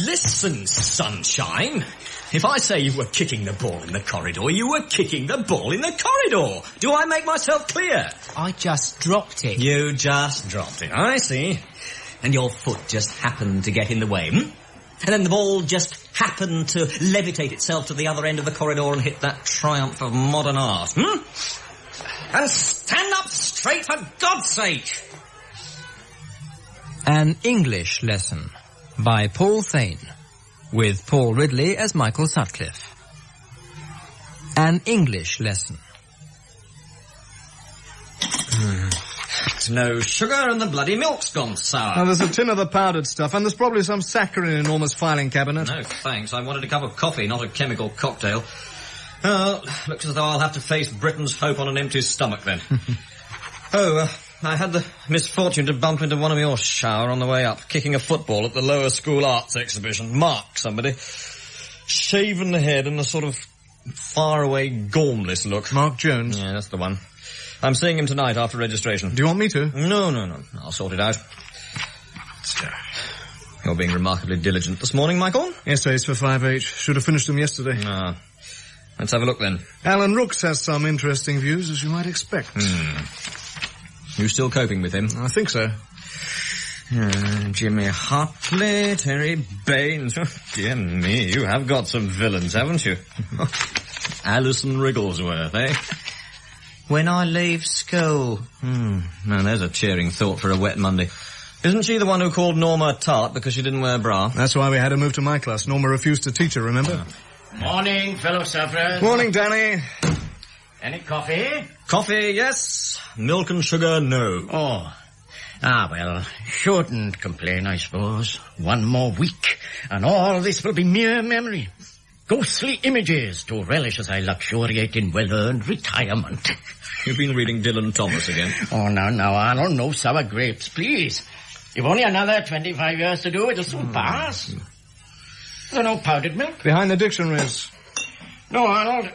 Listen, sunshine. If I say you were kicking the ball in the corridor, you were kicking the ball in the corridor. Do I make myself clear? I just dropped it. You just dropped it, I see. And your foot just happened to get in the way, And then the ball just happened to levitate itself to the other end of the corridor and hit that triumph of modern art, And stand up straight, for God's sake! An English Lesson by Paul Thane, with Paul Ridley as Michael Sutcliffe. An English Lesson. There's no sugar and the bloody milk's gone sour. Now, there's a tin of the powdered stuff, and there's probably some saccharin in Norma's filing cabinet. No, thanks. I wanted a cup of coffee, not a chemical cocktail. Looks as though I'll have to face Britain's hope on an empty stomach, then. I had the misfortune to bump into one of your shower on the way up, kicking a football at the lower school arts exhibition. Mark, somebody. Shaven head and a sort of far-away, gormless look. Mark Jones? Yeah, that's the one. I'm seeing him tonight after registration. Do you want me to? No. I'll sort it out. You're being remarkably diligent this morning, Michael. Essays for 5H. Should have finished them yesterday. Let's have a look, then. Alan Rooks has some interesting views, as you might expect. You still coping with him? I think so. Jimmy Hartley, Terry Baines. Oh, dear me, you have got some villains, haven't you? Alison Wrigglesworth, eh? When I leave school. Now, there's a cheering thought for a wet Monday. Isn't she the one who called Norma a tart because she didn't wear a bra? That's why we had her moved to my class. Norma refused to teach her, remember? Morning, fellow sufferers. Morning, Danny. Any coffee? Coffee, yes. Milk and sugar, no. Oh. Well, shouldn't complain, I suppose. One more week, and all this will be mere memory. Ghostly images to relish as I luxuriate in well-earned retirement. You've been reading Dylan Thomas again. Oh, now, Arnold, no sour grapes, please. You've only another 25 years to do. It'll soon pass. Is there no powdered milk? Behind the dictionaries. No, Arnold.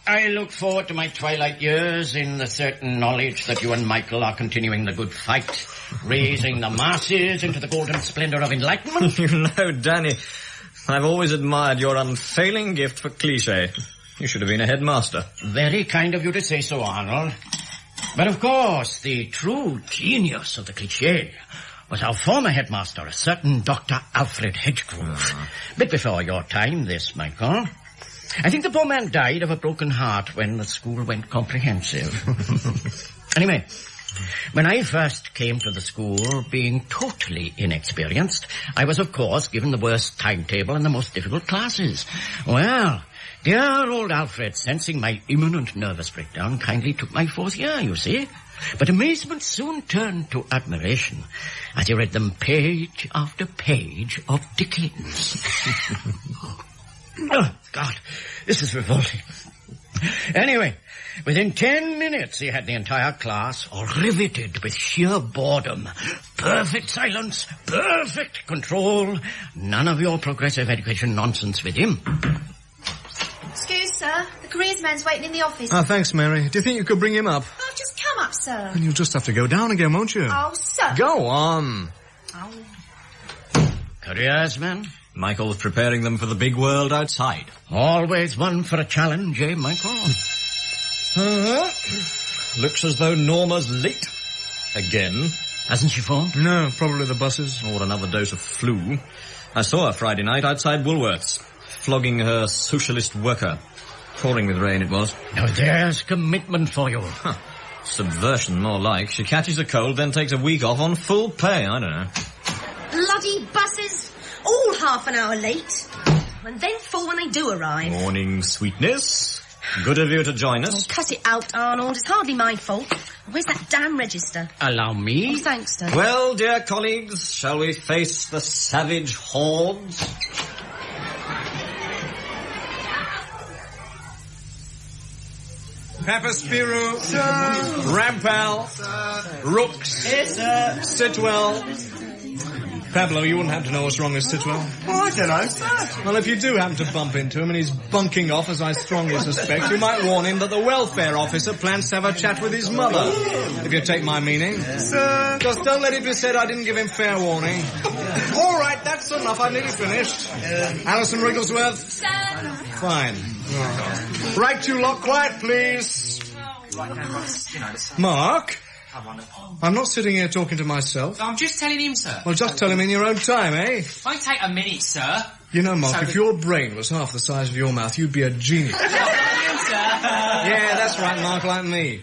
I look forward to my twilight years in the certain knowledge that you and Michael are continuing the good fight, raising the masses into the golden splendor of enlightenment. You know, Danny, I've always admired your unfailing gift for cliché. You should have been a headmaster. Very kind of you to say so, Arnold. But of course, the true genius of the cliché was our former headmaster, a certain Dr. Alfred Hedgegrove. Bit before your time, this, Michael. I think the poor man died of a broken heart when the school went comprehensive. Anyway, when I first came to the school, being totally inexperienced, I was, of course, given the worst timetable and the most difficult classes. Well, dear old Alfred, sensing my imminent nervous breakdown, kindly took my fourth year, you see. But amazement soon turned to admiration as he read them page after page of Dickens. Oh, God, this is revolting. Anyway, within 10 minutes, he had the entire class all riveted with sheer boredom. Perfect silence, perfect control. None of your progressive education nonsense with him. Excuse, sir. The careers man's waiting in the office. Thanks, Mary. Do you think you could bring him up? Oh, just come up, sir. And you'll just have to go down again, won't you? Oh, sir. Go on. Oh. Careers man? Michael's preparing them for the big world outside. Always one for a challenge, eh, Michael? Looks as though Norma's late. Again. Hasn't she phoned? No, probably the buses. Or another dose of flu. I saw her Friday night outside Woolworths, flogging her socialist worker. Pouring with rain it was. Now there's commitment for you. Subversion, more like. She catches a cold, then takes a week off on full pay. I don't know. Bloody buses. All half an hour late. And then full when they do arrive. Morning, sweetness. Good of you to join us. Oh, cut it out, Arnold. It's hardly my fault. Where's that damn register? Allow me? Oh, thanks, Dad. Well, dear colleagues, shall we face the savage hordes? Papaspiru. Sir. Rampal. Sir. Rooks. Yes, sir. Sitwell. Pablo, you wouldn't happen to know what's wrong with Titwell? Oh, I don't know, sir. Well, if you do happen to bump into him and he's bunking off, as I strongly suspect, you might warn him that the welfare officer plans to have a chat with his mother, if you take my meaning. Sir. Just don't let it be said I didn't give him fair warning. All right, that's enough. I've nearly finished. Alison Wrigglesworth? Sir. Fine. Right, you lot, quiet, please. Mark? I'm not sitting here talking to myself. I'm just telling him, sir. Well, just tell him in your own time, eh? Won't take a minute, sir. You know, Mark, So if your brain was half the size of your mouth, you'd be a genius. Yeah, that's right, Mark, like me.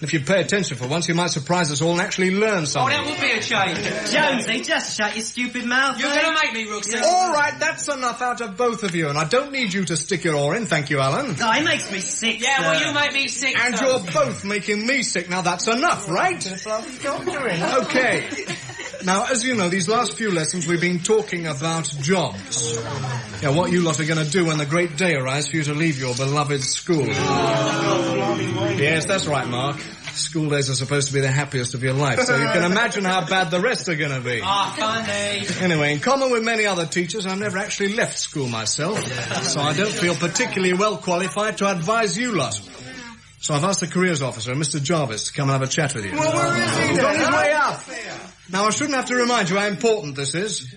If you pay attention for once, you might surprise us all and actually learn Oh, something. that would be a change. Jonesy, just shut your stupid mouth. You're going to make me, Rooksy. All right, that's enough out of both of you, and I don't need you to stick your oar in, thank you, Alan. Oh, he makes me sick, Yeah, sir. well, you make me sick, And sir. you're both making me sick. Now, that's enough, right? Okay. Now, as you know, these last few lessons we've been talking about jobs. Yeah, what you lot are going to do when the great day arrives for you to leave your beloved school. Yes, that's right, Mark. School days are supposed to be the happiest of your life, so you can imagine how bad the rest are going to be. Ah, funny. Anyway, in common with many other teachers, I've never actually left school myself, so I don't feel particularly well qualified to advise you lot. So I've asked the careers officer, Mr. Jarvis, to come and have a chat with you. Well, where is he He's on his then? way up. Now, I shouldn't have to remind you how important this is.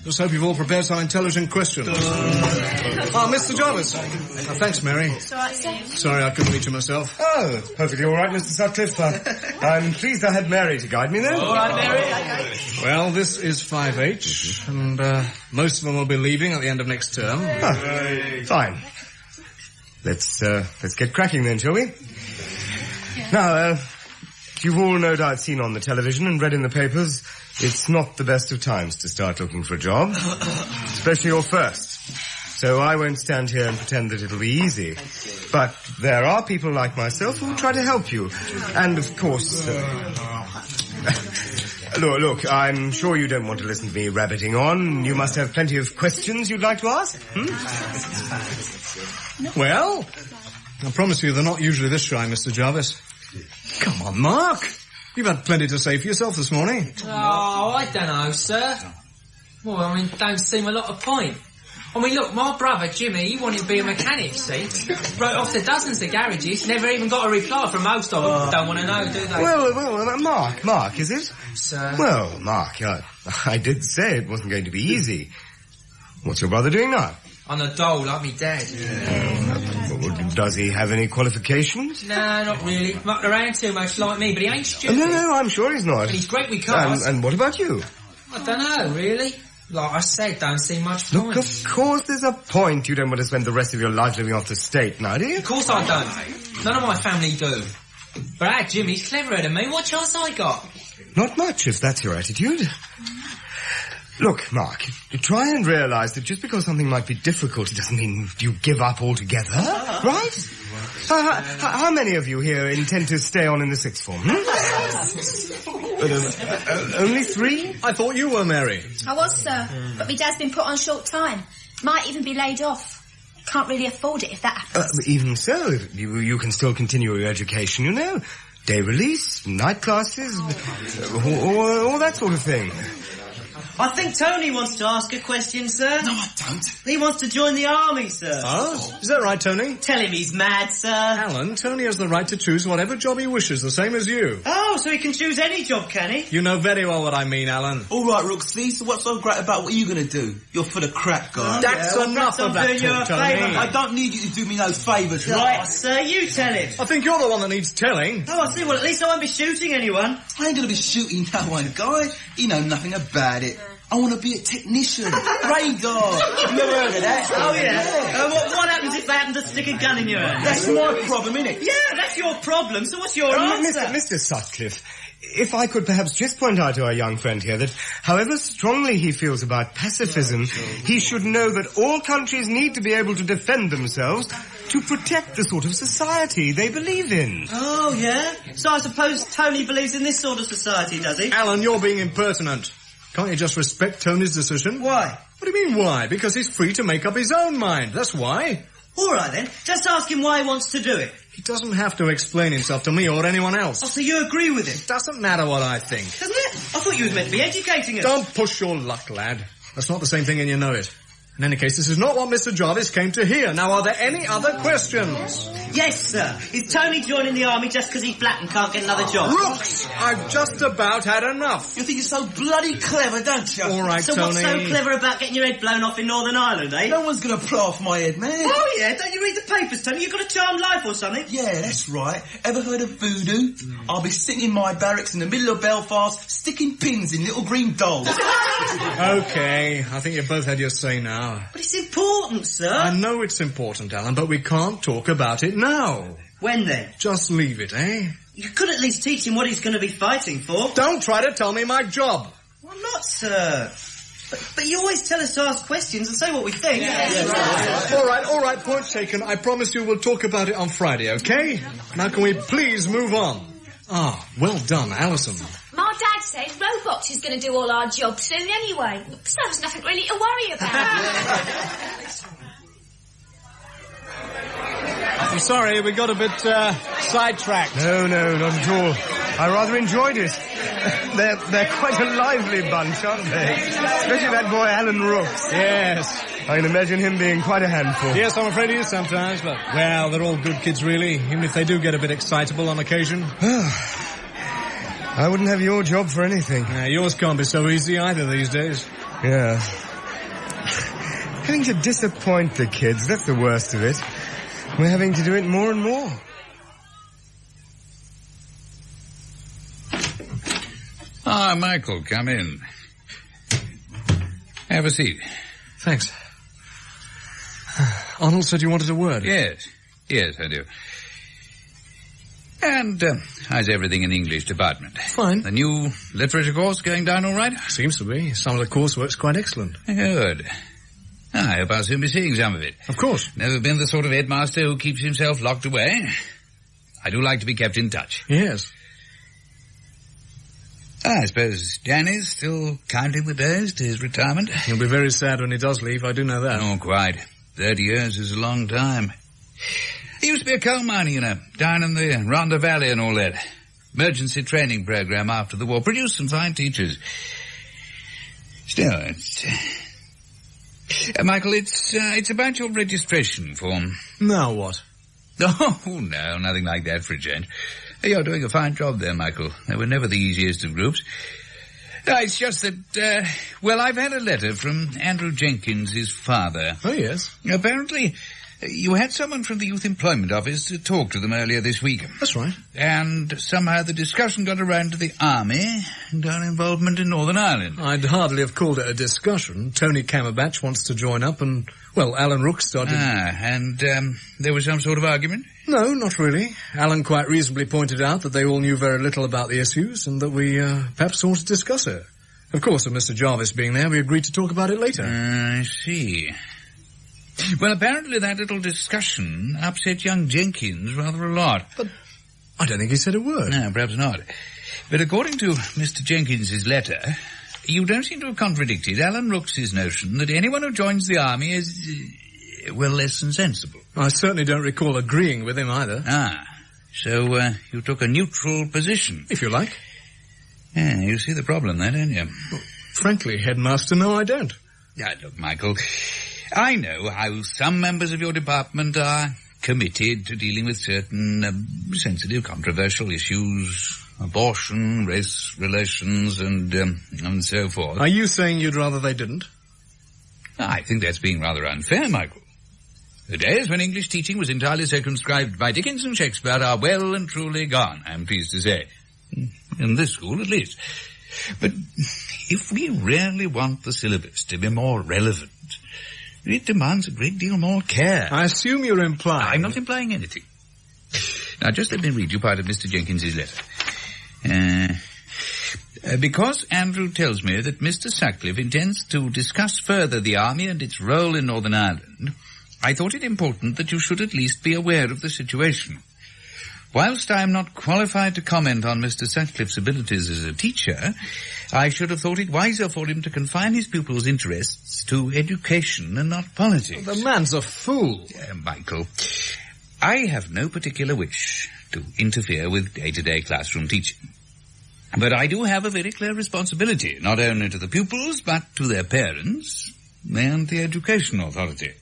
Just hope you've all prepared some intelligent questions. Mr. Jarvis. Thanks, Mary. It's all right, sir. Sorry I couldn't meet you myself. Oh, perfectly all right, Mr. Sutcliffe. I'm pleased I had Mary to guide me there. All right, Mary. Well, this is 5H, and most of them will be leaving at the end of next term. Fine. Let's get cracking then, shall we? Now, you've all no doubt seen on the television and read in the papers, it's not the best of times to start looking for a job, especially your first. So I won't stand here and pretend that it'll be easy. But there are people like myself who will try to help you. And of course... Look, I'm sure you don't want to listen to me rabbiting on. You must have plenty of questions you'd like to ask. Well, I promise you they're not usually this shy, Mr. Jarvis. Come on, Mark. You've had plenty to say for yourself this morning. Oh, I don't know, sir. Well, I mean, don't seem a lot of point. I mean, look, my brother, Jimmy, he wanted to be a mechanic, see? Wrote off to dozens of garages, never even got a reply from most of them. Don't want to know, do they? Well, Mark, is it? Sir. Well, Mark, I did say it wasn't going to be easy. What's your brother doing now? On a dole, like me dad. Well, does he have any qualifications? No, not really. Mucked around too much like me, but he ain't stupid. No, I'm sure he's not. And he's great with cars. And what about you? I don't know, really. Like I said, don't see much Look, point. of course there's a point. You don't want to spend the rest of your life living off the state now, do you? Of course I don't. None of my family do. But our Jimmy's cleverer than me. What chance I got? Not much, if that's your attitude. Look, Mark, try and realise that just because something might be difficult, it doesn't mean you give up altogether, right? How many of you here intend to stay on in the sixth form? Only 3? I thought you were, Mary. I was, sir. But my dad's been put on short time. Might even be laid off. Can't really afford it if that happens. Even so, you can still continue your education, you know. Day release, night classes, all that sort of thing. I think Tony wants to ask a question, sir. No, I don't. He wants to join the army, sir. Oh? Is that right, Tony? Tell him he's mad, sir. Alan, Tony has the right to choose whatever job he wishes, the same as you. Oh, so he can choose any job, can he? You know very well what I mean, Alan. All right, Rooksy, so what's so great about what are you going to do? You're full of crap, guy. That's well, enough perhaps of I'm that doing you talk, a Tony. favour. I don't need you to do me no favours. Right, sir, you tell him. I think you're the one that needs telling. Oh, I see. Well, at least I won't be shooting anyone. I ain't going to be shooting no one, guy. You know nothing about it. I want to be a technician. Radar. You've never heard of that? Oh, yeah. What happens if they happen to stick a gun in your hand? That's my problem, innit? Yeah, that's your problem. So what's your answer? Mr. Sutcliffe, if I could perhaps just point out to our young friend here that however strongly he feels about pacifism, he should know that all countries need to be able to defend themselves to protect the sort of society they believe in. Oh, yeah? So I suppose Tony believes in this sort of society, does he? Alan, you're being impertinent. Can't you just respect Tony's decision? Why? What do you mean, why? Because he's free to make up his own mind. That's why. All right, then. Just ask him why he wants to do it. He doesn't have to explain himself to me or anyone else. Oh, so you agree with him? Doesn't matter what I think. Doesn't it? I thought you was meant to be educating us. Don't push your luck, lad. That's not the same thing and you know it. In any case, this is not what Mr. Jarvis came to hear. Now, are there any other questions? Yes, sir. Is Tony joining the army just because he's black and can't get another job? Rooks! I've just about had enough. You think you're so bloody clever, don't you? All right, So Tony. what's so clever about getting your head blown off in Northern Ireland, eh? No one's going to plough off my head, man. Oh, yeah. Don't you read the papers, Tony? You've got a charmed life or something. Yeah, that's right. Ever heard of voodoo? I'll be sitting in my barracks in the middle of Belfast, sticking pins in little green dolls. Okay, I think you've both had your say now. But it's important, sir. I know it's important, Alan, but we can't talk about it now. When then? Just leave it, eh? You could at least teach him what he's going to be fighting for. Don't try to tell me my job. Well, I'm not, sir. But you always tell us to ask questions and say what we think. All right, point taken. I promise you we'll talk about it on Friday, okay? Now can we please move on? Ah, well done, Alison. My dad says Robots is going to do all our jobs soon anyway. So there's nothing really to worry about. I'm sorry, we got a bit sidetracked. No, not at all. I rather enjoyed it. They're quite a lively bunch, aren't they? Especially that boy Alan Rooks. Yes. I can imagine him being quite a handful. Yes, I'm afraid he is sometimes, but, well, they're all good kids, really, even if they do get a bit excitable on occasion. I wouldn't have your job for anything. Yours can't be so easy either these days. Yeah. Having to disappoint the kids, that's the worst of it. We're having to do it more and more. Ah, Michael, come in. Have a seat. Thanks. Arnold said you wanted a word. Yes, I do. And how's everything in the English department? Fine. The new literature course going down all right? Seems to be. Some of the coursework's quite excellent. Good. I hope I'll soon be seeing some of it. Of course. Never been the sort of headmaster who keeps himself locked away. I do like to be kept in touch. Yes. I suppose Danny's still counting the days to his retirement. He'll be very sad when he does leave, I do know that. Oh, quite. 30 years is a long time. He used to be a coal miner, you know, down in the Rhondda Valley and all that. Emergency training program after the war. Produced some fine teachers. Still, it's... Michael, it's about your registration form. Now what? Oh, no, nothing like that for a change. You're doing a fine job there, Michael. They were never the easiest of groups. No, it's just that, I've had a letter from Andrew Jenkins, his father. Oh, yes. Apparently, you had someone from the Youth Employment Office to talk to them earlier this week. That's right. And somehow the discussion got around to the Army and our involvement in Northern Ireland. I'd hardly have called it a discussion. Tony Camerbatch wants to join up and, Alan Rooks started... and there was some sort of argument? No, not really. Alan quite reasonably pointed out that they all knew very little about the issues and that we perhaps ought to discuss it. Of course, with Mr. Jarvis being there, we agreed to talk about it later. I see. Well, apparently that little discussion upset young Jenkins rather a lot. But I don't think he said a word. No, perhaps not. But according to Mr. Jenkins's letter, you don't seem to have contradicted Alan Rooks's notion that anyone who joins the army is, less than sensible. I certainly don't recall agreeing with him either. So you took a neutral position. If you like. Yeah, you see the problem there, don't you? Well, frankly, Headmaster, no, I don't. Look, Michael, I know how some members of your department are committed to dealing with certain sensitive, controversial issues, abortion, race relations, and so forth. Are you saying you'd rather they didn't? I think that's being rather unfair, Michael. The days when English teaching was entirely circumscribed by Dickens and Shakespeare are well and truly gone, I'm pleased to say. In this school, at least. But if we really want the syllabus to be more relevant, it demands a great deal more care. I assume you're implying... I'm not implying anything. Now, just let me read you part of Mr. Jenkins's letter. Because Andrew tells me that Mr. Sutcliffe intends to discuss further the army and its role in Northern Ireland, I thought it important that you should at least be aware of the situation. Whilst I am not qualified to comment on Mr. Sutcliffe's abilities as a teacher, I should have thought it wiser for him to confine his pupils' interests to education and not politics. The man's a fool. Michael, I have no particular wish to interfere with day-to-day classroom teaching. But I do have a very clear responsibility, not only to the pupils, but to their parents and the education authority.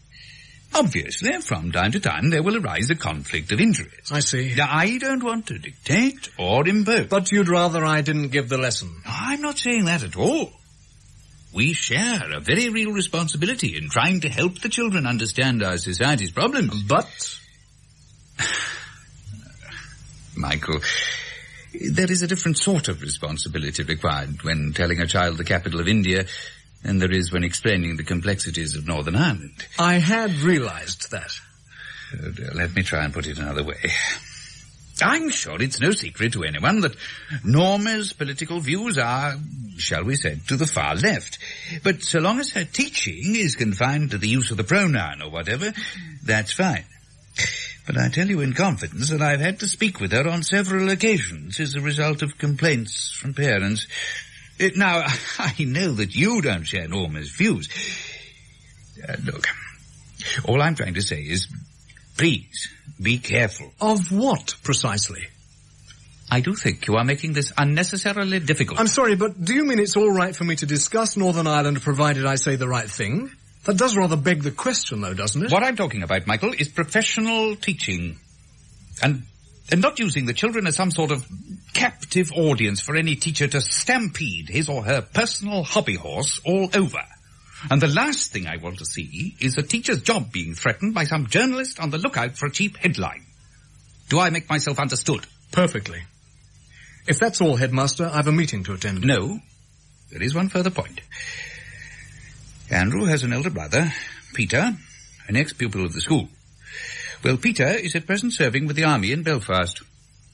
Obviously, from time to time, there will arise a conflict of interest. I see. I don't want to dictate or impose. But you'd rather I didn't give the lesson? I'm not saying that at all. We share a very real responsibility in trying to help the children understand our society's problems. But... Michael, there is a different sort of responsibility required when telling a child the capital of India than there is when explaining the complexities of Northern Ireland. I had realized that. Let me try and put it another way. I'm sure it's no secret to anyone that Norma's political views are, shall we say, to the far left. But so long as her teaching is confined to the use of the pronoun or whatever, that's fine. But I tell you in confidence that I've had to speak with her on several occasions as a result of complaints from parents. Now, I know that you don't share Norma's views. Look, all I'm trying to say is, please, be careful. Of what, precisely? I do think you are making this unnecessarily difficult. I'm sorry, but do you mean it's all right for me to discuss Northern Ireland provided I say the right thing? That does rather beg the question, though, doesn't it? What I'm talking about, Michael, is professional teaching. And not using the children as some sort of captive audience for any teacher to stampede his or her personal hobby horse all over. And the last thing I want to see is a teacher's job being threatened by some journalist on the lookout for a cheap headline. Do I make myself understood? Perfectly. If that's all, Headmaster, I've a meeting to attend. No. There is one further point. Andrew has an elder brother, Peter, an ex-pupil of the school. Well, Peter is at present serving with the army in Belfast.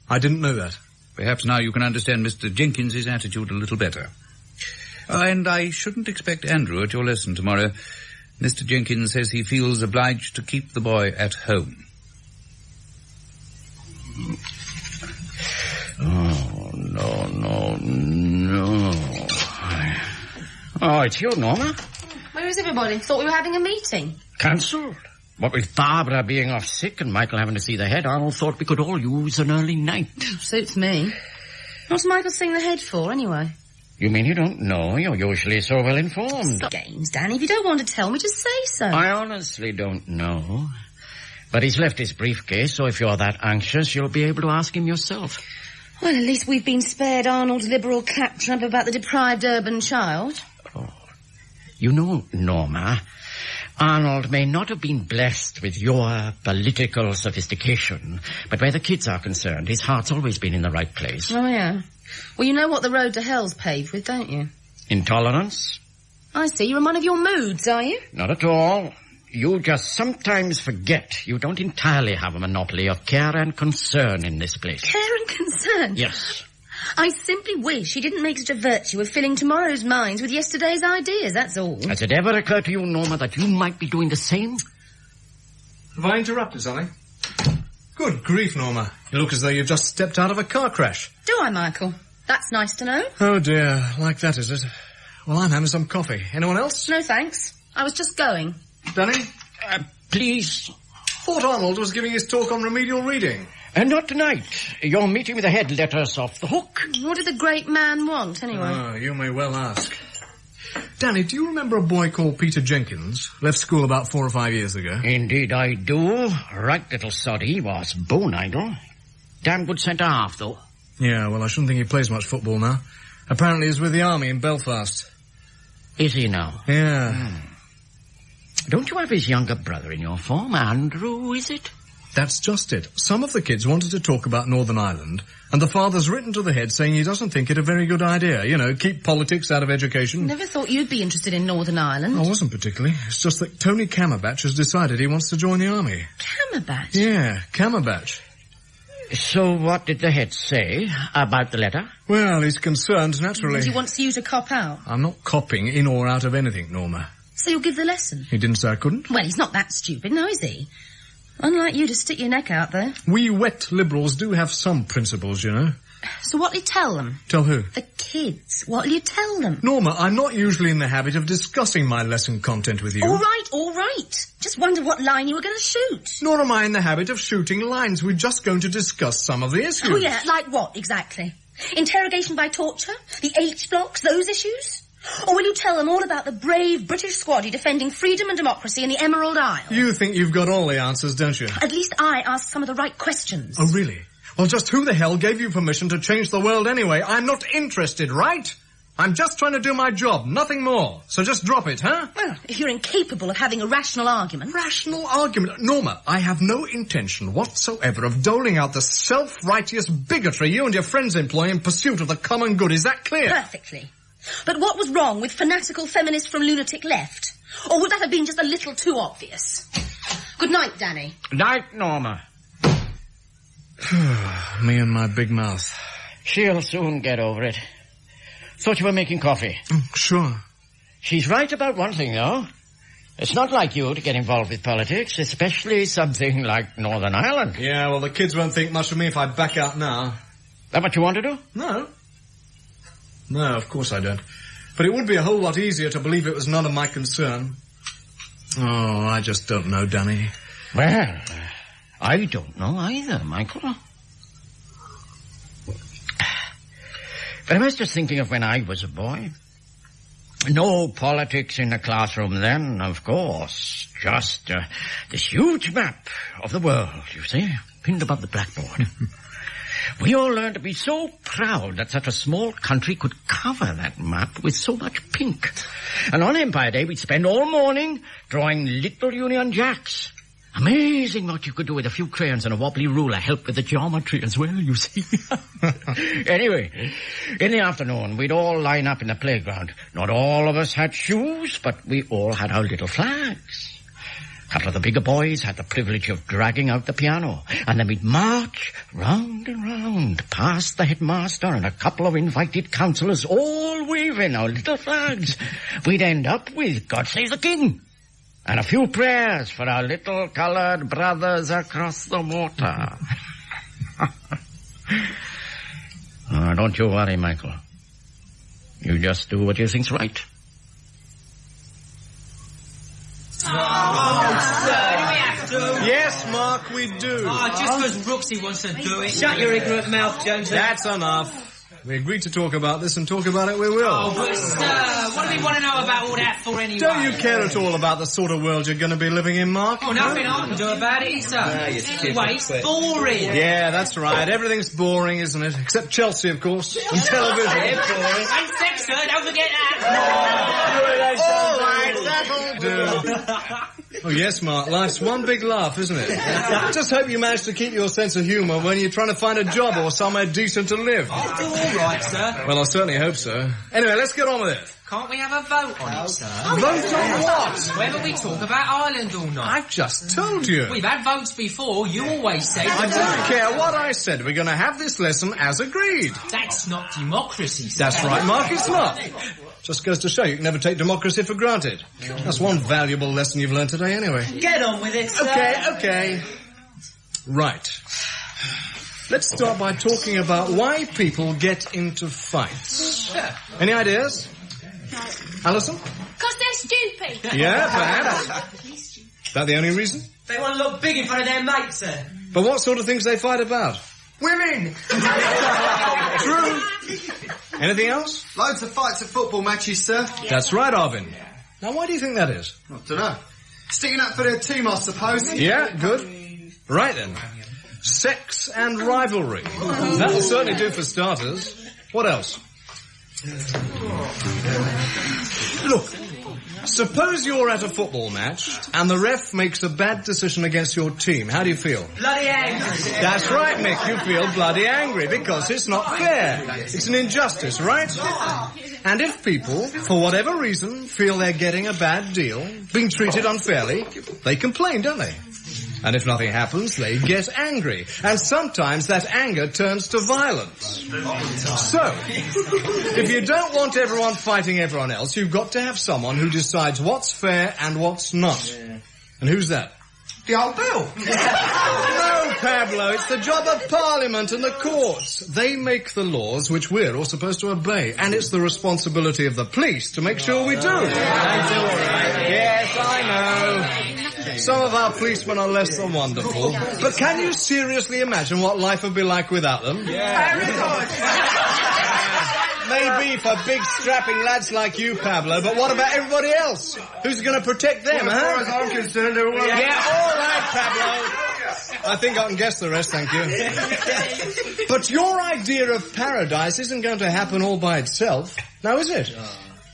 I didn't know that. Perhaps now you can understand Mr. Jenkins's attitude a little better. And I shouldn't expect Andrew at your lesson tomorrow. Mr. Jenkins says he feels obliged to keep the boy at home. Oh, no. Oh, it's you, Norma. Where is everybody? Thought we were having a meeting. Cancelled. What with Barbara being off sick and Michael having to see the head, Arnold thought we could all use an early night. Suits me. What's Michael seeing the head for, anyway? You mean you don't know? You're usually so well informed. Stop games, Danny. If you don't want to tell me, just say so. I honestly don't know. But he's left his briefcase, so if you're that anxious, you'll be able to ask him yourself. Well, at least we've been spared Arnold's liberal claptrap about the deprived urban child. Oh. You know, Norma, Arnold may not have been blessed with your political sophistication, but where the kids are concerned, his heart's always been in the right place. Oh, yeah. Well, you know what the road to hell's paved with, don't you? Intolerance? I see. You're in one of your moods, are you? Not at all. You just sometimes forget you don't entirely have a monopoly of care and concern in this place. Care and concern? Yes. I simply wish he didn't make such a virtue of filling tomorrow's minds with yesterday's ideas, that's all. Has it ever occurred to you, Norma, that you might be doing the same? Have I interrupted something? Good grief, Norma. You look as though you've just stepped out of a car crash. Do I, Michael? That's nice to know. Oh, dear. Like that, is it? Well, I'm having some coffee. Anyone else? No, thanks. I was just going. Danny? Please. Thought Arnold was giving his talk on remedial reading. Not tonight. Your meeting with the head let us off the hook. What did the great man want, anyway? Oh, you may well ask. Danny, do you remember a boy called Peter Jenkins? Left school about 4 or 5 years ago. Indeed I do. Right little sod he was. Bone idle. Damn good centre-half, though. Yeah, well, I shouldn't think he plays much football now. Apparently he's with the army in Belfast. Is he now? Yeah. Don't you have his younger brother in your form? Andrew, is it? That's just it. Some of the kids wanted to talk about Northern Ireland, and the father's written to the head saying he doesn't think it a very good idea. You know, keep politics out of education. Never thought you'd be interested in Northern Ireland. I wasn't particularly. It's just that Tony Camerbatch has decided he wants to join the army. Camerbatch? Yeah, Camerbatch. So what did the head say about the letter? Well, he's concerned, naturally. And he wants you to cop out. I'm not copping in or out of anything, Norma. So you'll give the lesson? He didn't say I couldn't. Well, he's not that stupid, no, is he? Unlike you to stick your neck out there. We wet Liberals do have some principles, you know. So what'll you tell them? Tell who? The kids. What'll you tell them? Norma, I'm not usually in the habit of discussing my lesson content with you. All right. Just wondered what line you were going to shoot. Nor am I in the habit of shooting lines. We're just going to discuss some of the issues. Oh, yeah, like what, exactly? Interrogation by torture? The H-blocks, those issues? Or will you tell them all about the brave British squaddy defending freedom and democracy in the Emerald Isle? You think you've got all the answers, don't you? At least I asked some of the right questions. Oh, really? Well, just who the hell gave you permission to change the world anyway? I'm not interested, right? I'm just trying to do my job, nothing more. So just drop it, huh? Well, if you're incapable of having a rational argument... Rational argument? Norma, I have no intention whatsoever of doling out the self-righteous bigotry you and your friends employ in pursuit of the common good. Is that clear? Perfectly. But what was wrong with fanatical feminists from lunatic left? Or would that have been just a little too obvious? Good night, Danny. Night, Norma. Me and my big mouth. She'll soon get over it. Thought you were making coffee. Sure. She's right about one thing, though. It's not like you to get involved with politics, especially something like Northern Ireland. Yeah, well, the kids won't think much of me if I back out now. That what you want to do? No. No, of course I don't. But it would be a whole lot easier to believe it was none of my concern. Oh, I just don't know, Danny. Well, I don't know either, Michael. But I was just thinking of when I was a boy. No politics in the classroom then, of course. Just this huge map of the world, you see, pinned above the blackboard. We all learned to be so proud that such a small country could cover that map with so much pink. And on Empire Day, we'd spend all morning drawing little Union Jacks. Amazing what you could do with a few crayons and a wobbly ruler, help with the geometry as well, you see. Anyway, in the afternoon, we'd all line up in the playground. Not all of us had shoes, but we all had our little flags. A couple of the bigger boys had the privilege of dragging out the piano, and then we'd march round and round, past the headmaster and a couple of invited councillors, all waving our little flags. We'd end up with God Save the King, and a few prayers for our little coloured brothers across the water. Oh, don't you worry, Michael. You just do what you think's right. Yes, Mark, we do. Oh, just because Brooksy wants to do it. Shut your ignorant mouth, Jones. That's enough. We agreed to talk about this, and talk about it we will. Oh, but sir, what do we want to know about all that for anyway? Don't you care at all about the sort of world you're going to be living in, Mark? Oh, nothing I can do about it, sir. Anyway, it's boring. Yeah, that's right. Everything's boring, isn't it? Except Chelsea, of course. And television. And sex, sir, don't forget that. All right, that'll do. Oh, yes, Mark, life's one big laugh, isn't it? Just hope you manage to keep your sense of humour when you're trying to find a job or somewhere decent to live. I'll do all right, sir. Well, I certainly hope so. Anyway, let's get on with it. Can't we have a vote on it, sir? Vote on what? Whether we talk about Ireland or not. I've just told you. We've had votes before. You always say... I don't care what I said. We're going to have this lesson as agreed. That's not democracy, sir. That's right, Mark, it's not. Just goes to show you can never take democracy for granted. That's one valuable lesson you've learned today anyway. Get on with it, sir. Okay. Right. Let's start by talking about why people get into fights. Any ideas? No. Alison? Because they're stupid. Yeah, perhaps. Is that the only reason? They want to look big in front of their mates, sir. But what sort of things they fight about? Women! True. Anything else? Loads of fights at football matches, sir. That's right, Arvin. Now, why do you think that is? I don't know. Sticking up for their team, I suppose. Yeah, good. Right then. Sex and rivalry. That'll certainly do for starters. What else? Look, suppose you're at a football match and the ref makes a bad decision against your team. How do you feel? Bloody angry. That's right, Mick. You feel bloody angry because it's not fair. It's an injustice, right? And if people, for whatever reason, feel they're getting a bad deal, being treated unfairly, they complain, don't they? And if nothing happens, they get angry. And sometimes that anger turns to violence. So, if you don't want everyone fighting everyone else, you've got to have someone who decides what's fair and what's not. And who's that? The old Bill. No Pablo. It's the job of Parliament and the courts. They make the laws which we're all supposed to obey. And it's the responsibility of the police to make sure we do. Yes, I know. Some of our policemen are less than wonderful. But can you seriously imagine what life would be like without them? Maybe for big strapping lads like you, Pablo, but what about everybody else? Who's going to protect them, As far as I'm concerned, they're all right. Yeah, all right, Pablo. I think I can guess the rest, thank you. But your idea of paradise isn't going to happen all by itself, now is it?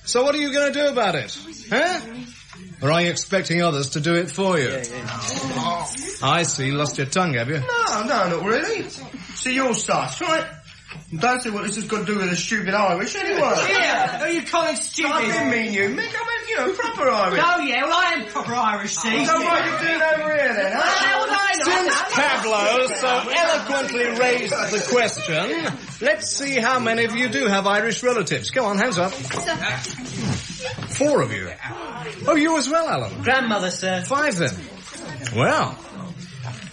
So what are you going to do about it? Huh? Or are you expecting others to do it for you? I see, lost your tongue, have you? No, not really. See your stuff, right? Don't see what this has got to do with the stupid Irish anyway. Yeah, who are you calling stupid? I didn't mean you, Mick. I meant, proper Irish. Oh, yeah, well, I am proper Irish, see? So what are you doing over here, then, huh? Since Pablo so eloquently raised the question, let's see how many of you do have Irish relatives. Come on, hands up. 4 of you. Oh, you as well, Alan? Grandmother, sir. 5 then. Well,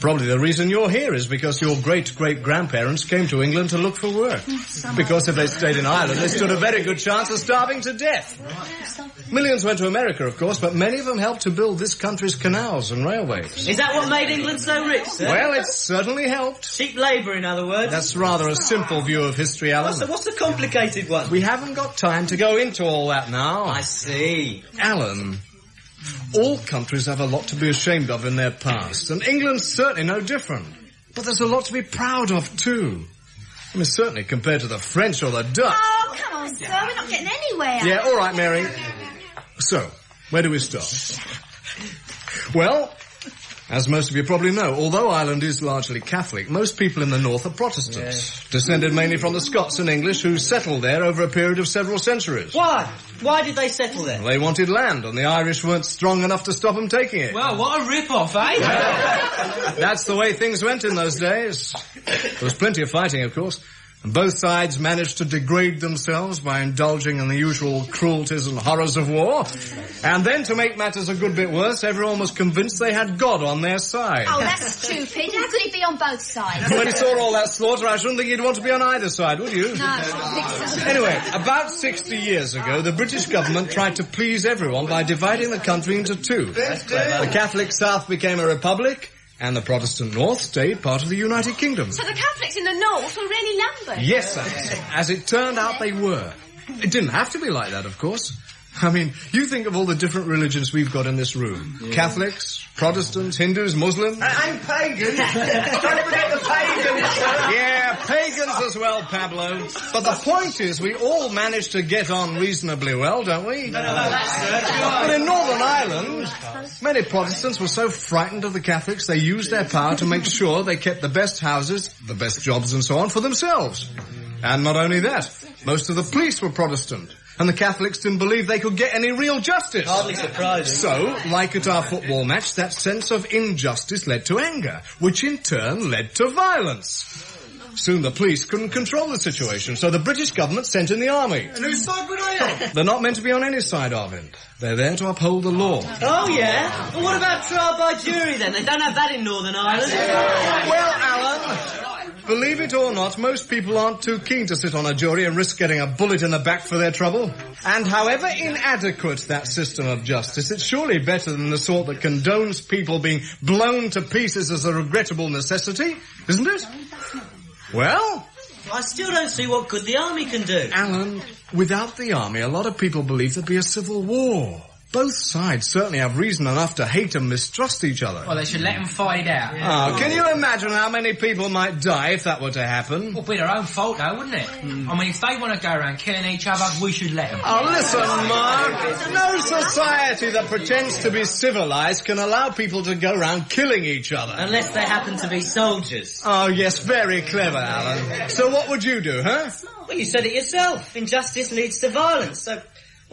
probably the reason you're here is because your great-great-grandparents came to England to look for work. Because if they stayed in Ireland, they stood a very good chance of starving to death. Millions went to America, of course, but many of them helped to build this country's canals and railways. Is that what made England so rich, sir? Well, it certainly helped. Cheap labour, in other words. That's rather a simple view of history, Alan. What's the complicated one? We haven't got time to go into all that now. I see. Alan, all countries have a lot to be ashamed of in their past, and England's certainly no different. But there's a lot to be proud of, too. I mean, certainly compared to the French or the Dutch. Oh, come on, sir. We're not getting anywhere. Yeah, all right, Mary. So, where do we start? Well, as most of you probably know, although Ireland is largely Catholic, most people in the north are Protestants, descended mainly from the Scots and English who settled there over a period of several centuries. Why? Why did they settle there? They wanted land, and the Irish weren't strong enough to stop them taking it. Well, what a rip-off, eh? That's the way things went in those days. There was plenty of fighting, of course. And both sides managed to degrade themselves by indulging in the usual cruelties and horrors of war. And then, to make matters a good bit worse, everyone was convinced they had God on their side. Oh, that's stupid. How could he be on both sides? When you saw all that slaughter, I shouldn't think you'd want to be on either side, would you? No, I don't think so. Anyway, about 60 years ago, the British government tried to please everyone by dividing the country into 2. The Catholic South became a republic, and the Protestant North stayed part of the United Kingdom. So the Catholics in the north were really numbered? Yes, as it turned out, they were. It didn't have to be like that, of course. I mean, you think of all the different religions we've got in this room. Yeah. Catholics, Protestants, Hindus, Muslims. And pagans. Don't forget the pagans. Yeah, pagans as well, Pablo. But the point is, we all managed to get on reasonably well, don't we? But in Northern Ireland, many Protestants were so frightened of the Catholics, they used their power to make sure they kept the best houses, the best jobs and so on for themselves. And not only that, most of the police were Protestant. And the Catholics didn't believe they could get any real justice. Hardly surprising. So, like at our football match, that sense of injustice led to anger, which in turn led to violence. Soon the police couldn't control the situation, so the British government sent in the army. And whose side were they on? They're not meant to be on any side of it. They're there to uphold the law. Oh, yeah? Well, what about trial by jury, then? They don't have that in Northern Ireland. Well, Alan, believe it or not, most people aren't too keen to sit on a jury and risk getting a bullet in the back for their trouble. And however inadequate that system of justice, it's surely better than the sort that condones people being blown to pieces as a regrettable necessity, isn't it? Well, I still don't see what good the army can do. Alan, without the army, a lot of people believe there'd be a civil war. Both sides certainly have reason enough to hate and mistrust each other. Well, they should let them fight it out. Oh, can you imagine how many people might die if that were to happen? Well, it'd be their own fault, though, wouldn't it? I mean, if they want to go around killing each other, we should let them. Oh, listen, Mark. No society that pretends to be civilized can allow people to go around killing each other. Unless they happen to be soldiers. Oh, yes, very clever, Alan. So what would you do, huh? Well, you said it yourself. Injustice leads to violence, so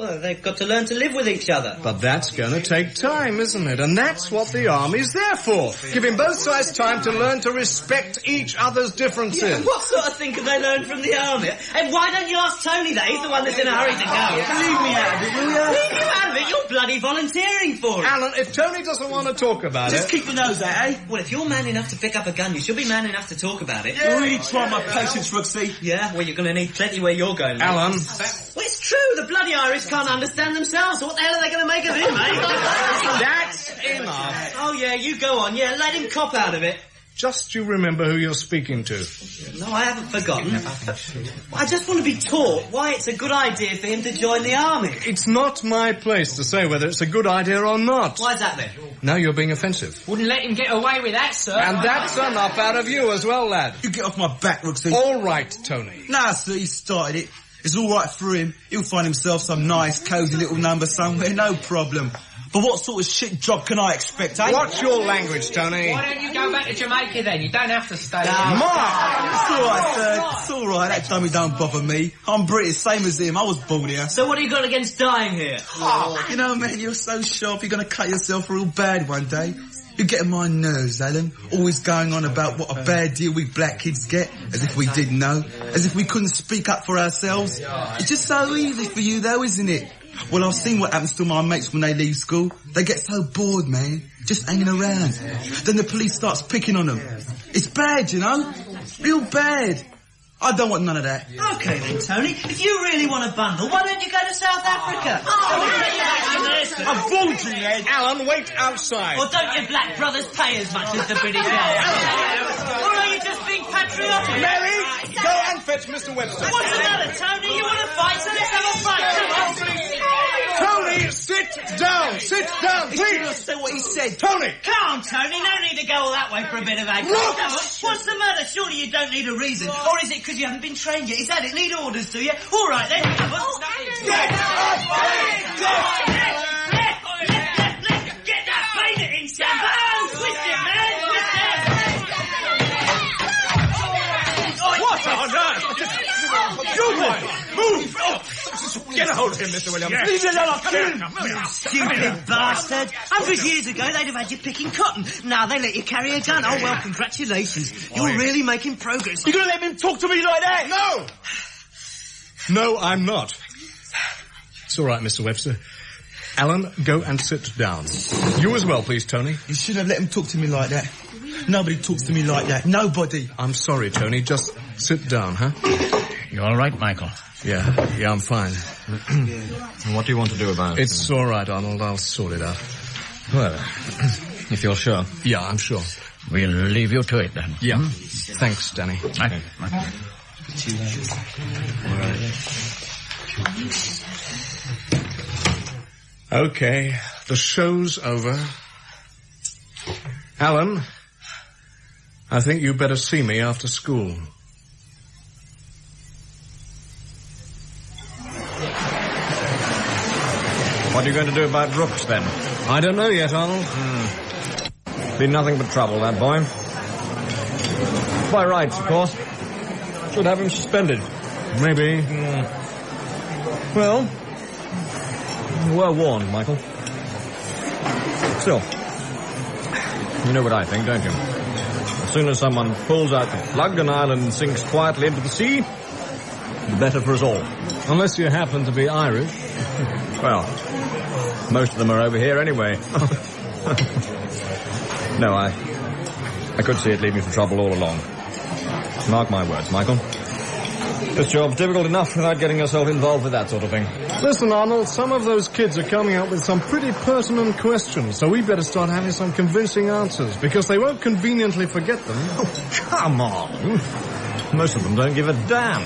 Well, they've got to learn to live with each other. But that's going to take time, isn't it? And that's what the army's there for. Giving both sides time to learn to respect each other's differences. Yeah, what sort of thing can they learn from the army? And why don't you ask Tony that? He's the one that's in a hurry to go. Leave me out of it, will you? Leave you out of it? You're bloody volunteering for it. Alan, if Tony doesn't want to talk about Just it... keep your nose out, eh? Well, if you're man enough to pick up a gun, you should be man enough to talk about it. You really try my patience, Ruxy. Yeah, well, you're going to need plenty where you're going, mate. Alan... Well, it's true. The bloody Irish can't understand themselves. So what the hell are they going to make of him, mate? That's enough. Oh, yeah, you go on. Yeah, let him cop out of it. Just you remember who you're speaking to. No, I haven't forgotten. I just want to be taught why it's a good idea for him to join the army. It's not my place to say whether it's a good idea or not. Why's that then? Now you're being offensive. Wouldn't let him get away with that, sir. And that's enough out of you as well, lad. You get off my back, Ruxy. All right, Tony. Nah, sir, he started it. It's all right for him. He'll find himself some nice, cosy little number somewhere, no problem. But what sort of shit job can I expect, eh? Watch your language, Tony. Why don't you go back to Jamaica then? You don't have to stay here. It's all right, sir. It's all right. That dummy don't bother me. I'm British, same as him. I was born here. So what have you got against dying here? Oh, you know, man, you're so sharp. You're going to cut yourself real bad one day. You're getting my nerves, Alan. Always going on about what a bad deal we black kids get, as if we didn't know, as if we couldn't speak up for ourselves. It's just so easy for you, though, isn't it? Well, I've seen what happens to my mates when they leave school. They get so bored, man, just hanging around. Then the police starts picking on them. It's bad, you know? Real bad. I don't want none of that. Okay then, Tony. If you really want a bundle, why don't you go to South Africa? I've bored you, Ed. Alan, wait outside. Or don't your black brothers pay as much as the British Army? Or are you just being patriotic? Mary, go and fetch Mr. Webster. What's the matter, Tony? You want to fight, so let's have a fight. Come on. Tony, sit down. Sit down, please. Say what he said. Tony. Come on, Tony. No need to go all that way for a bit of action. What's the matter? Surely you don't need a reason. Or is it because you haven't been trained yet? Is that it? Need orders, do you? All right, then. Get up! Get that fader in, Sam! Twist it, man! Twist it! What on earth? You boy, move! Get a hold of him, Mr. Williams. Leave me alone, come in. You stupid bastard. 100 years ago, they'd have had you picking cotton. Now they let you carry a gun. Oh, well, congratulations. You're really making progress. You're going to let him talk to me like that? No! No, I'm not. It's all right, Mr. Webster. Alan, go and sit down. You as well, please, Tony. You shouldn't have let him talk to me like that. Nobody talks to me like that. Nobody. I'm sorry, Tony. Just sit down, huh? You all right, Michael? Yeah, I'm fine. What do you want to do about it? It's all right, Arnold. I'll sort it out. Well, if you're sure. Yeah, I'm sure. We'll leave you to it, then. Yeah. Thanks, Danny. Okay. Okay, the show's over. Alan, I think you better see me after school. What are you going to do about Brooks, then? I don't know yet, Arnold. Been nothing but trouble, that boy. By rights, of course. Should have him suspended. Maybe. Well, you were warned, Michael. Still, you know what I think, don't you? As soon as someone pulls out the plug, an island sinks quietly into the sea, the better for us all. Unless you happen to be Irish. Well, most of them are over here anyway. No, I could see it leading to trouble all along. Mark my words, Michael. This job's difficult enough without getting yourself involved with that sort of thing. Listen, Arnold, some of those kids are coming up with some pretty pertinent questions, so we better start having some convincing answers, because they won't conveniently forget them. Oh, come on. Most of them don't give a damn.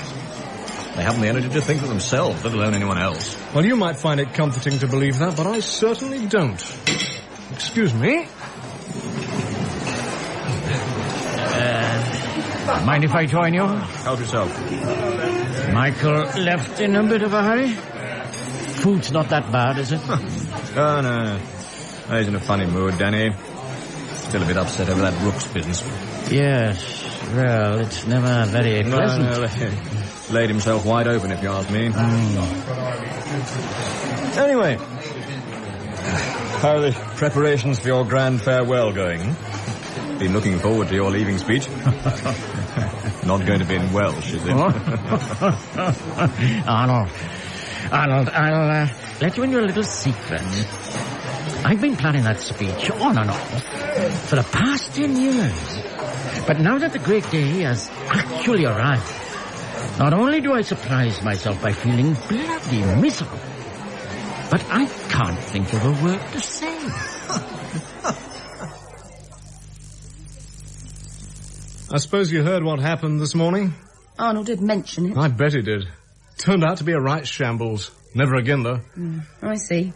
They haven't the energy to think for themselves, let alone anyone else. Well, you might find it comforting to believe that, but I certainly don't. Excuse me? Mind if I join you? Help yourself. Michael left in a bit of a hurry? Food's not that bad, is it? Oh, no. He's in a funny mood, Danny. Still a bit upset over that Brooks business. Yes. Well, it's never very pleasant. No, laid himself wide open, if you ask me. Anyway, how are the preparations for your grand farewell going? Been looking forward to your leaving speech. Not going to be in Welsh, is it? Arnold, I'll let you in your little secret. I've been planning that speech on and off for the past 10 years. But now that the great day has actually arrived, not only do I surprise myself by feeling bloody miserable, but I can't think of a word to say. I suppose you heard what happened this morning? Arnold did mention it. I bet he did. Turned out to be a right shambles. Never again, though. I see.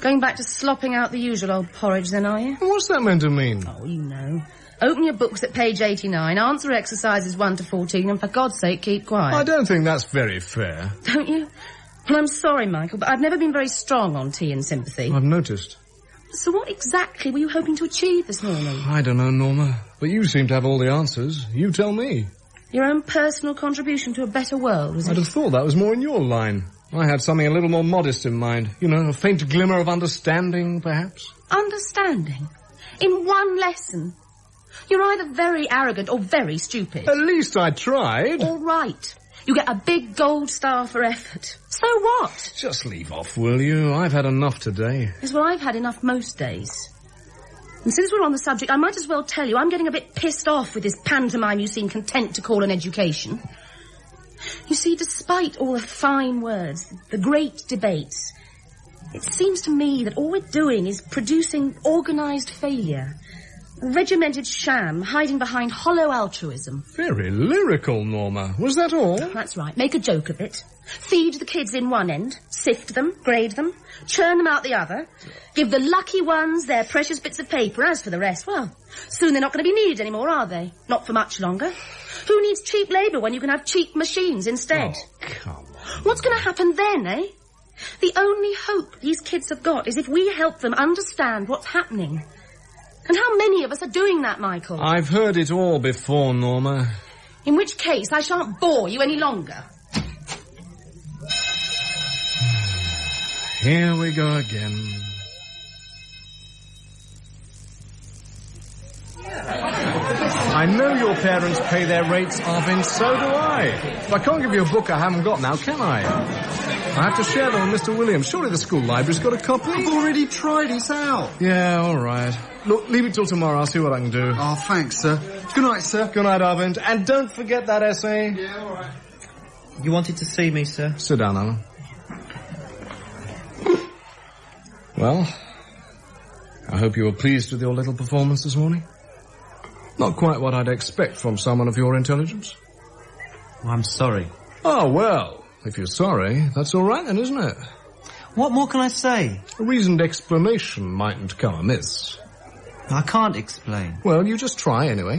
Going back to slopping out the usual old porridge, then, are you? What's that meant to mean? Oh, you know. Open your books at page 89, answer exercises 1 to 14, and for God's sake, keep quiet. I don't think that's very fair. Don't you? Well, I'm sorry, Michael, but I've never been very strong on tea and sympathy. I've noticed. So what exactly were you hoping to achieve this morning? I don't know, Norma. But you seem to have all the answers. You tell me. Your own personal contribution to a better world, was it? I'd have thought that was more in your line. I had something a little more modest in mind. You know, a faint glimmer of understanding, perhaps. Understanding? In one lesson? You're either very arrogant or very stupid. At least I tried. All right. You get a big gold star for effort. So what? Just leave off, will you? I've had enough today. Yes, well, I've had enough most days. And since we're on the subject, I might as well tell you I'm getting a bit pissed off with this pantomime you seem content to call an education. You see, despite all the fine words, the great debates, it seems to me that all we're doing is producing organised failure. A regimented sham hiding behind hollow altruism. Very lyrical, Norma. Was that all? That's right. Make a joke of it. Feed the kids in one end, sift them, grade them, churn them out the other, give the lucky ones their precious bits of paper. As for the rest, well, soon they're not going to be needed anymore, are they? Not for much longer. Who needs cheap labour when you can have cheap machines instead? Oh, come on. What's going to happen then, eh? The only hope these kids have got is if we help them understand what's happening. And how many of us are doing that, Michael? I've heard it all before, Norma. In which case, I shan't bore you any longer. Here we go again. I know your parents pay their rates, Arvin, so do I. But I can't give you a book I haven't got now, can I? I have to share them with Mr. Williams. Surely the school library's got a copy? I've already tried, it's out. Yeah, all right. Look, leave it till tomorrow. I'll see what I can do. Oh, thanks, sir. Good night, sir. Good night, Arvind. And don't forget that essay. Yeah, all right. You wanted to see me, sir? Sit down, Alan. Well, I hope you were pleased with your little performance this morning. Not quite what I'd expect from someone of your intelligence. Well, I'm sorry. Oh, well, if you're sorry, that's all right then, isn't it? What more can I say? A reasoned explanation mightn't come amiss. I can't explain. Well, you just try anyway.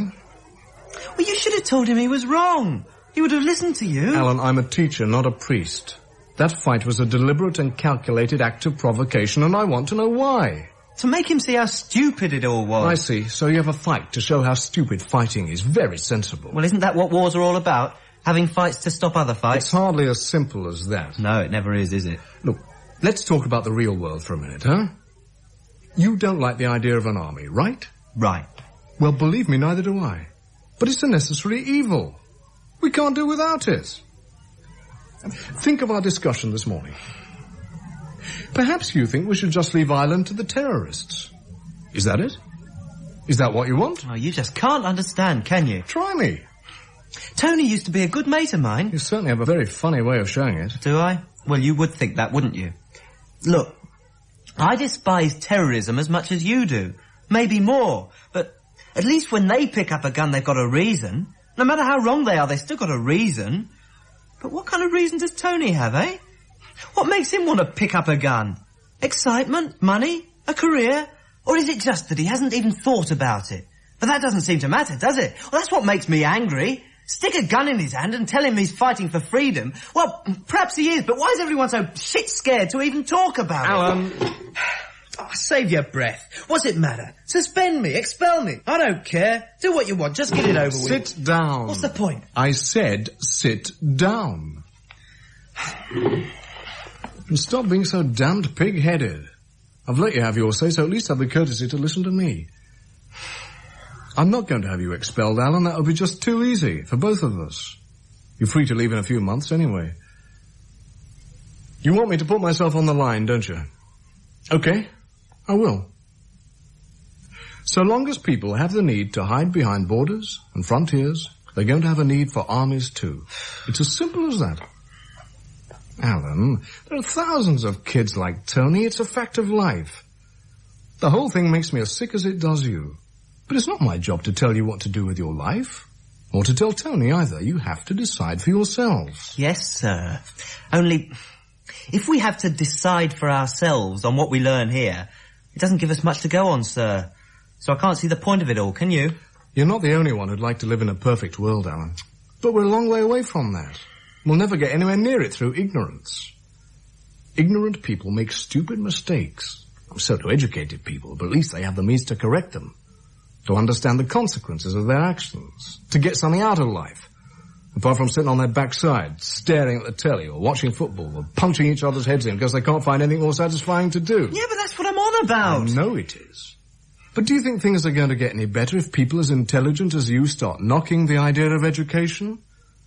Well, you should have told him he was wrong. He would have listened to you. Alan, I'm a teacher, not a priest. That fight was a deliberate and calculated act of provocation, and I want to know why. To make him see how stupid it all was. I see. So you have a fight to show how stupid fighting is. Very sensible. Well, isn't that what wars are all about? Having fights to stop other fights? It's hardly as simple as that. No, it never is it? Look, let's talk about the real world for a minute, huh? You don't like the idea of an army, right? Right. Well, believe me, neither do I. But it's a necessary evil. We can't do without it. Think of our discussion this morning. Perhaps you think we should just leave Ireland to the terrorists. Is that it? Is that what you want? Oh, you just can't understand, can you? Try me. Tony used to be a good mate of mine. You certainly have a very funny way of showing it. Do I? Well, you would think that, wouldn't you? Look, I despise terrorism as much as you do. Maybe more. But at least when they pick up a gun, they've got a reason. No matter how wrong they are, they've still got a reason. But what kind of reason does Tony have, eh? What makes him want to pick up a gun? Excitement? Money? A career? Or is it just that he hasn't even thought about it? But that doesn't seem to matter, does it? Well, that's what makes me angry. Stick a gun in his hand and tell him he's fighting for freedom. Well, perhaps he is, but why is everyone so shit scared to even talk about it? Oh, save your breath. What's it matter? Suspend me, expel me. I don't care. Do what you want, just get it over with. Sit down. What's the point? I said sit down. And stop being so damned pig-headed. I've let you have your say, so at least have the courtesy to listen to me. I'm not going to have you expelled, Alan. That would be just too easy for both of us. You're free to leave in a few months anyway. You want me to put myself on the line, don't you? Okay, I will. So long as people have the need to hide behind borders and frontiers, they're going to have a need for armies too. It's as simple as that. Alan, there are thousands of kids like Tony. It's a fact of life. The whole thing makes me as sick as it does you. But it's not my job to tell you what to do with your life. Or to tell Tony either. You have to decide for yourselves. Yes, sir. Only, if we have to decide for ourselves on what we learn here, it doesn't give us much to go on, sir. So I can't see the point of it all, can you? You're not the only one who'd like to live in a perfect world, Alan. But we're a long way away from that. We'll never get anywhere near it through ignorance. Ignorant people make stupid mistakes. So do educated people, but at least they have the means to correct them. To understand the consequences of their actions. To get something out of life. Apart from sitting on their backside, staring at the telly, or watching football, or punching each other's heads in because they can't find anything more satisfying to do. Yeah, but that's what I'm on about. I know it is. But do you think things are going to get any better if people as intelligent as you start knocking the idea of education?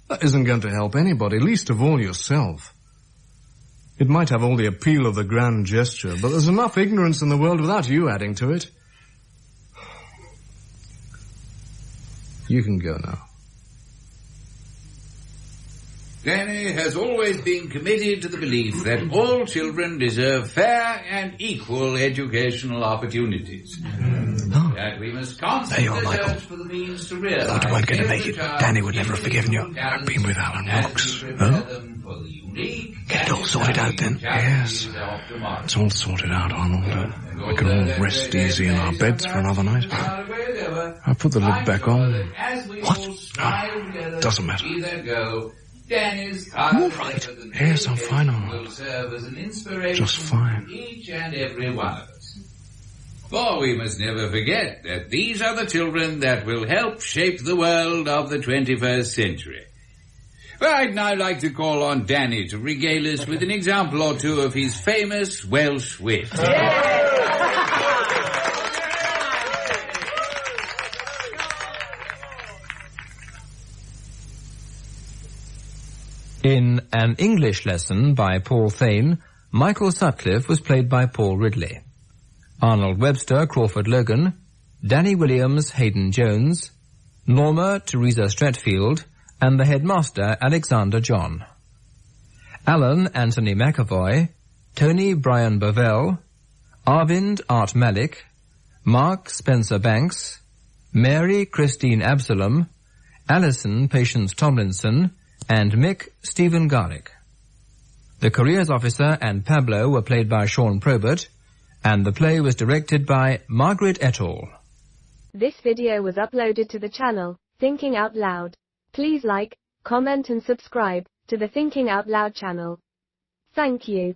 That isn't going to help anybody, least of all yourself. It might have all the appeal of the grand gesture, but there's enough ignorance in the world without you adding to it. You can go now. Danny has always been committed to the belief that all children deserve fair and equal educational opportunities. That we must constantly search for the means to realize. I thought you weren't going to make it. Danny would never have forgiven you. I've been with Alan Rocks. Huh? Get it all sorted out then. Yes. It's all sorted out, Arnold. We can all rest easy in our beds for another night. I'll put the lid back on. What? Doesn't matter. I'm all right. Yes, I'm fine, Arnold. Just fine. Each and every one of us. For we must never forget that these are the children that will help shape the world of the 21st century. Well, I'd now like to call on Danny to regale us with an example or two of his famous Welsh wit. In An English Lesson by Paul Thane, Michael Sutcliffe was played by Paul Ridley. Arnold Webster, Crawford Logan, Danny Williams, Hayden Jones, Norma, Teresa Stretfield, and the headmaster, Alexander John. Alan, Anthony McAvoy, Tony, Brian Bovell, Arvind, Art Malik, Mark, Spencer Banks, Mary, Christine Absalom, Alison, Patience Tomlinson, and Mick, Stephen Garrick. The careers officer and Pablo were played by Sean Probert, and the play was directed by Margaret et al. This video was uploaded to the channel, Thinking Out Loud. Please like, comment and subscribe to the Thinking Out Loud channel. Thank you.